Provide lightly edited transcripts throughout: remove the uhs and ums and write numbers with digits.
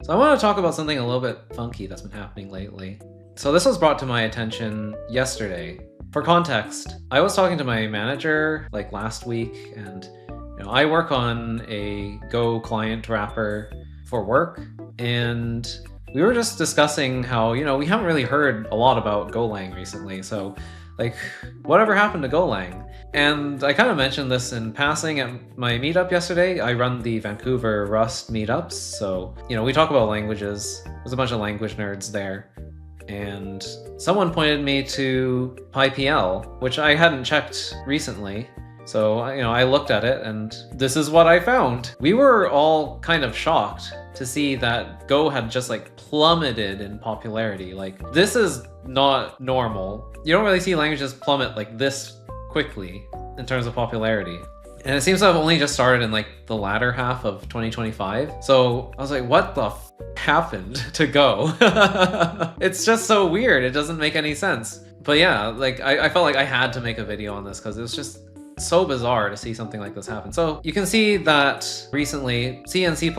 So I want to talk about something a little bit funky that's been happening lately. So this was brought to my attention yesterday. For context, I was talking to my manager like last week, and I work on a Go client wrapper for work, and we were just discussing how, we haven't really heard a lot about Golang recently. So like, whatever happened to Golang? And I kind of mentioned this in passing at my meetup yesterday. I run the Vancouver Rust meetups. So, we talk about languages. There's a bunch of language nerds there. And someone pointed me to PyPL, which I hadn't checked recently. So, I looked at it and this is what I found. We were all kind of shocked to see that Go had just like plummeted in popularity. Like, this is not normal. You don't really see languages plummet like this quickly in terms of popularity. And it seems to have only just started in like the latter half of 2025. So I was like, what the happened to Go? It's just so weird. It doesn't make any sense. But yeah, like I felt like I had to make a video on this because it was just so bizarre to see something like this happen. So you can see that recently C and C++, I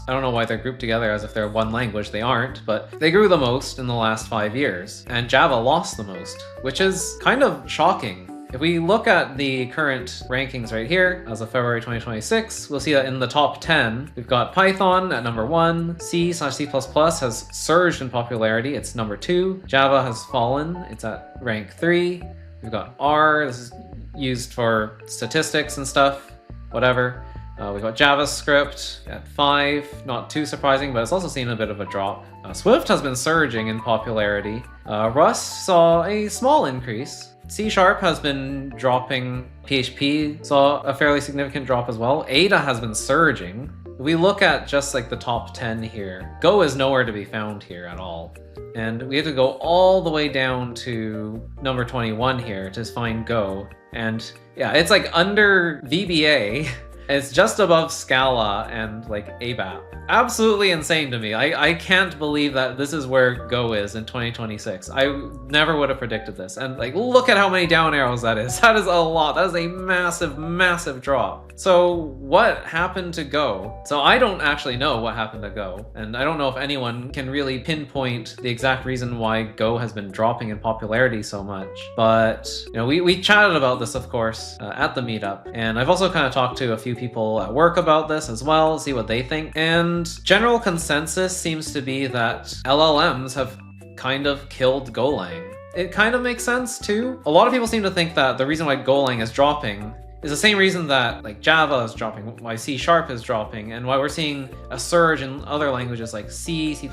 don't know why they're grouped together as if they're one language, they aren't, but they grew the most in the last 5 years, and Java lost the most, which is kind of shocking. If we look at the current rankings right here, as of February 2026, we'll see that in the top 10, we've got Python at number 1, C/C++ has surged in popularity, it's number 2, Java has fallen, it's at rank 3, we've got R, this is used for statistics and stuff, whatever. We've got JavaScript at 5, not too surprising, but it's also seen a bit of a drop. Swift has been surging in popularity. Rust saw a small increase. C# has been dropping. PHP saw a fairly significant drop as well. Ada has been surging. If we look at just like the top 10 here, Go is nowhere to be found here at all. And we have to go all the way down to number 21 here to find Go. And yeah, it's like under VBA. It's just above Scala and like ABAP. Absolutely insane to me. I can't believe that this is where Go is in 2026. I never would have predicted this. And like, look at how many down arrows that is. That is a lot. That is a massive, massive drop. So what happened to Go? So I don't actually know what happened to Go. And I don't know if anyone can really pinpoint the exact reason why Go has been dropping in popularity so much. But, we chatted about this, of course, at the meetup. And I've also kind of talked to a few people at work about this as well, see what they think. And general consensus seems to be that LLMs have kind of killed Golang. It kind of makes sense too. A lot of people seem to think that the reason why Golang is dropping is the same reason that like Java is dropping, why C# is dropping, and why we're seeing a surge in other languages like C, C++,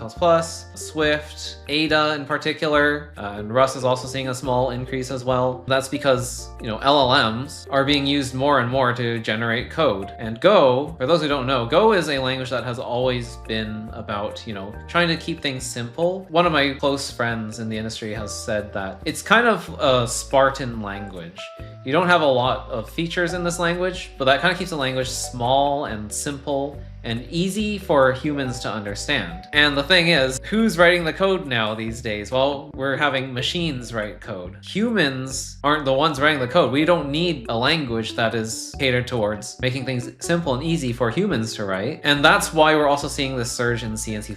Swift, Ada in particular, and Rust is also seeing a small increase as well. That's because, LLMs are being used more and more to generate code. And Go, for those who don't know, Go is a language that has always been about, trying to keep things simple. One of my close friends in the industry has said that it's kind of a Spartan language. You don't have a lot of features in this language, but that kind of keeps the language small and simple and easy for humans to understand. And the thing is, who's writing the code now these days? Well, we're having machines write code. Humans aren't the ones writing the code. We don't need a language that is catered towards making things simple and easy for humans to write. And that's why we're also seeing this surge in C and C++,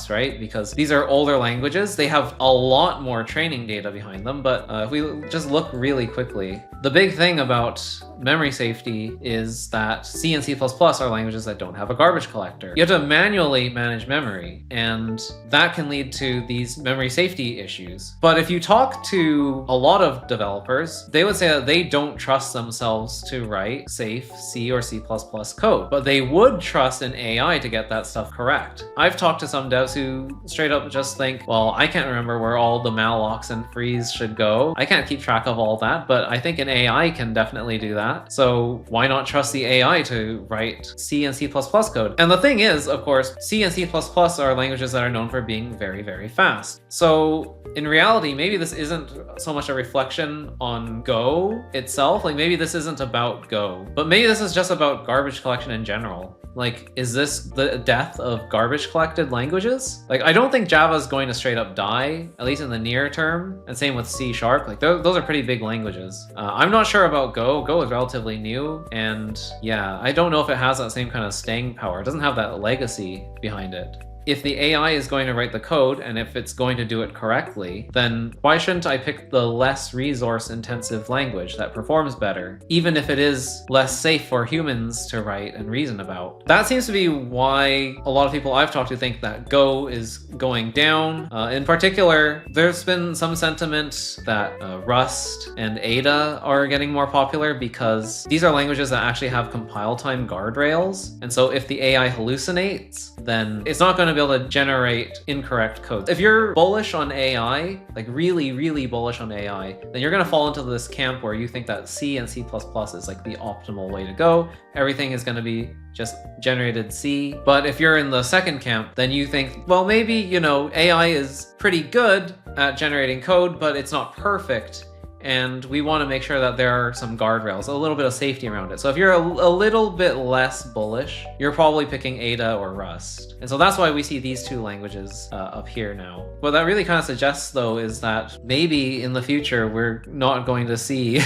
right? Because these are older languages. They have a lot more training data behind them. But if we just look really quickly, the big thing about memory safety is that C and C++ are languages that don't have a garbage collector. You have to manually manage memory, and that can lead to these memory safety issues. But if you talk to a lot of developers, they would say that they don't trust themselves to write safe C or C++ code, but they would trust an AI to get that stuff correct. I've talked to some devs who straight up just think, well, I can't remember where all the mallocs and frees should go. I can't keep track of all that, but I think an AI can definitely do that. So why not trust the AI to write C and C++ code? And the thing is, of course, C and C++ are languages that are known for being very, very fast. So in reality, maybe this isn't so much a reflection on Go itself. Like maybe this isn't about Go, but maybe this is just about garbage collection in general. Like, is this the death of garbage collected languages? Like, I don't think Java is going to straight up die, at least in the near term. And same with C#. Like, those are pretty big languages. I'm not sure about Go. Go is relatively new. And yeah, I don't know if it has that same kind of staying power. It doesn't have that legacy behind it. if the AI is going to write the code and if it's going to do it correctly, then why shouldn't I pick the less resource intensive language that performs better, even if it is less safe for humans to write and reason about? That seems to be why a lot of people I've talked to think that Go is going down. In particular, there's been some sentiment that Rust and Ada are getting more popular because these are languages that actually have compile time guardrails. And so if the AI hallucinates, then it's not going to be able to generate incorrect code. If you're bullish on AI, like really, really bullish on AI, then you're going to fall into this camp where you think that C and C++ is like the optimal way to go. Everything is going to be just generated C. But if you're in the second camp, then you think, well, maybe, you know, AI is pretty good at generating code, but it's not perfect. And we want to make sure that there are some guardrails, a little bit of safety around it. So if you're a little bit less bullish, you're probably picking Ada or Rust. And so that's why we see these two languages up here now. What that really kind of suggests, though, is that maybe in the future, we're not going to see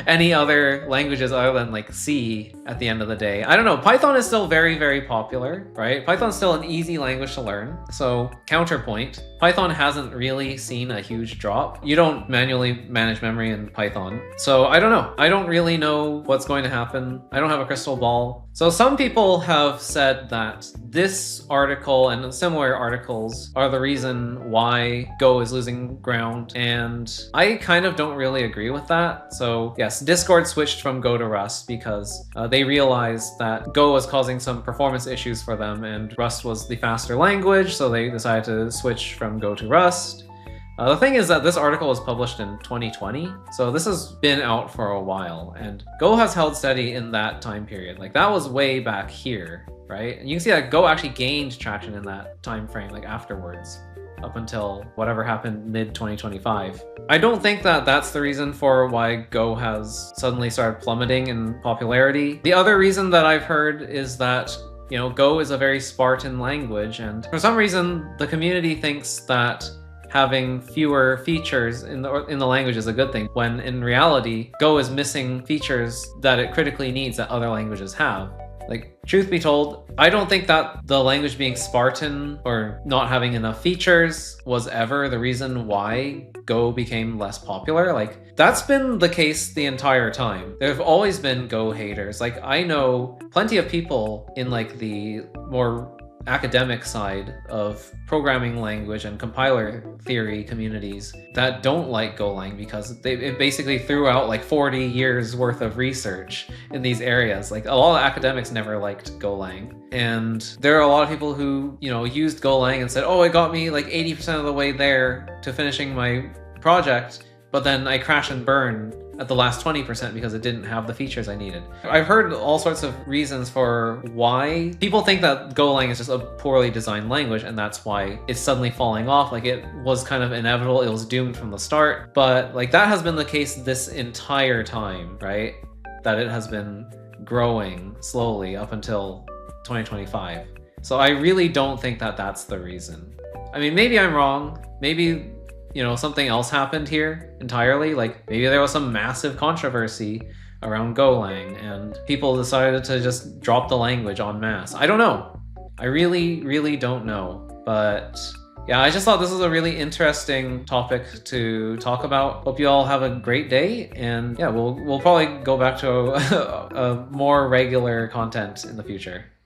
any other languages other than like C at the end of the day. I don't know. Python is still very, very popular, right? Python's still an easy language to learn. So counterpoint, Python hasn't really seen a huge drop. You don't manually manage memory in Python. So I don't know. I don't really know what's going to happen. I don't have a crystal ball. So some people have said that this article and similar articles are the reason why Go is losing ground. And I kind of don't really agree with that. So yes, Discord switched from Go to Rust because they realized that Go was causing some performance issues for them and Rust was the faster language. So they decided to switch from Go to Rust. The thing is that this article was published in 2020, so this has been out for a while, and Go has held steady in that time period. Like, that was way back here, right? And you can see that Go actually gained traction in that time frame, like afterwards, up until whatever happened mid-2025. I don't think that that's the reason for why Go has suddenly started plummeting in popularity. The other reason that I've heard is that, you know, Go is a very Spartan language, and for some reason, the community thinks that having fewer features in the language is a good thing, when in reality, Go is missing features that it critically needs that other languages have. Like, truth be told, I don't think that the language being Spartan or not having enough features was ever the reason why Go became less popular. Like, that's been the case the entire time. There have always been Go haters. Like, I know plenty of people in like the more academic side of programming language and compiler theory communities that don't like Golang because it basically threw out like 40 years worth of research in these areas. Like, a lot of academics never liked Golang. And there are a lot of people who, you know, used Golang and said, oh, it got me like 80% of the way there to finishing my project, but then I crash and burn at the last 20% because it didn't have the features I needed. I've heard all sorts of reasons for why people think that Golang is just a poorly designed language and that's why it's suddenly falling off. Like, it was kind of inevitable, it was doomed from the start, but like that has been the case this entire time, right? That it has been growing slowly up until 2025. So I really don't think that that's the reason. I mean, maybe I'm wrong. Maybe, you know, something else happened here entirely. Like, maybe there was some massive controversy around Golang and people decided to just drop the language en masse. I don't know. I really, really don't know. But yeah, I just thought this was a really interesting topic to talk about. Hope you all have a great day. And yeah, we'll probably go back to a more regular content in the future.